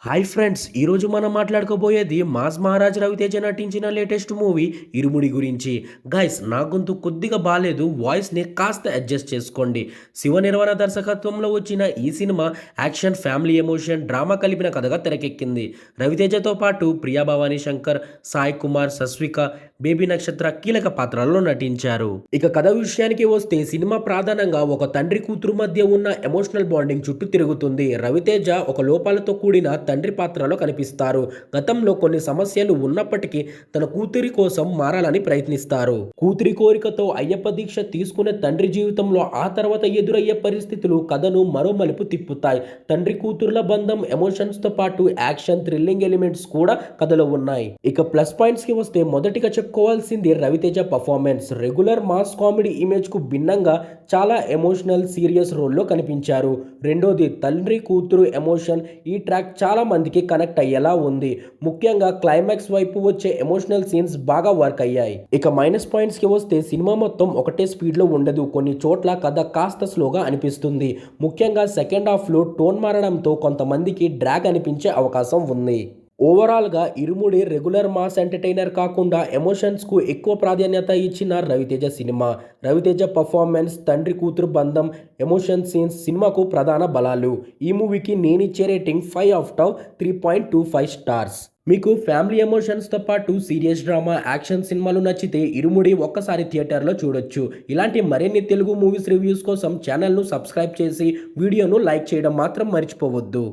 Hi friends! ఈరోజు మనం మాట్లాడుకోబోయేది mass Maharaj Raviteja నటించిన లేటెస్ట్ మూవీ 'ఇరుముడి' గురించి. గైస్ నా గొంతు కొద్దిగా బాలేదు. వాయిస్‌ని కాస్త అడ్జస్ట్ చేసుకోండి. శివ నిర్వాణ దర్శకత్వంలో వచ్చిన ఈ cinema action, family emotion, drama కలిపిన కథగా తెరకెక్కింది. రవితేజతో పాటు ప్రియా భవానీ శంకర్, సాయి కుమార్, సస్విక, బేబీ నక్షత్ర కీలక పాత్రల్లో నటించారు. ఇక కథ విషయానికి వస్తే సినిమా ప్రధానంగా ఒక తండ్రి కూతురు మధ్య ఉన్న ఎమోషనల్ బాండింగ్ చుట్టూ తిరుగుతుంది. రవితేజ ఒక లోపాలతో కూడిన తండ్రి పాత్రలో కనిపిస్తారు. గతంలో కొన్ని సమస్యలు ఉన్నప్పటికీ తన కూతురి కోసం మారాలని ప్రయత్నిస్తారు. కూతురి కోరికతో అయ్యప్ప దీక్ష తీసుకునే తండ్రి జీవితంలో ఆ తర్వాత ఎదురయ్యే పరిస్థితులు కథను మరో మలుపు తిప్పుతాయి. తండ్రి కూతుర్ల బంధం, ఎమోషన్స్ తో పాటు యాక్షన్, థ్రిల్లింగ్ ఎలిమెంట్స్ కూడా కథలో ఉన్నాయి. ఇక ప్లస్ పాయింట్స్ కి వస్తే మొదటిగా చెప్పుకోవాల్సింది Ravi Teja performance. Regular mass comedy image కు భిన్నంగా చాలా ఎమోషనల్, సీరియస్ రోల్లో కనిపించారు. రెండోది తండ్రి కూతురు ఎమోషన్. ఈ ట్రాక్ చాలా మందికి కనెక్ట్ అయ్యేలా ఉంది. ముఖ్యంగా క్లైమాక్స్ వైపు వచ్చే ఎమోషనల్ సీన్స్ బాగా వర్క్ అయ్యాయి. ఇక మైనస్ పాయింట్స్ కి వస్తే సినిమా మొత్తం ఒకటే స్పీడ్ లో ఉండదు. కొన్ని చోట్ల కథ కాస్త స్లోగా అనిపిస్తుంది. ముఖ్యంగా సెకండ్ హాఫ్ లో టోన్ మారడంతో కొంతమందికి డ్రాగ్ అనిపించే అవకాశం ఉంది. ఓవరాల్గా ఇరుముడి రెగ్యులర్ మాస్ ఎంటర్టైనర్ కాకుండా ఎమోషన్స్కు ఎక్కువ ప్రాధాన్యత ఇచ్చిన రవితేజ సినిమా. రవితేజ పర్ఫార్మెన్స్, తండ్రి కూతురు బంధం, ఎమోషన్ సీన్స్ సినిమాకు ప్రధాన బలాలు. ఈ మూవీకి నేనిచ్చే రేటింగ్ 5/3.25 స్టార్స్. మీకు ఫ్యామిలీ ఎమోషన్స్తో పాటు సీరియస్ డ్రామా, యాక్షన్ సినిమాలు నచ్చితే ఇరుముడి ఒక్కసారి థియేటర్లో చూడొచ్చు. ఇలాంటి మరిన్ని తెలుగు మూవీస్ రివ్యూస్ కోసం ఛానల్ను సబ్స్క్రైబ్ చేసి వీడియోను లైక్ చేయడం మాత్రం మర్చిపోవద్దు.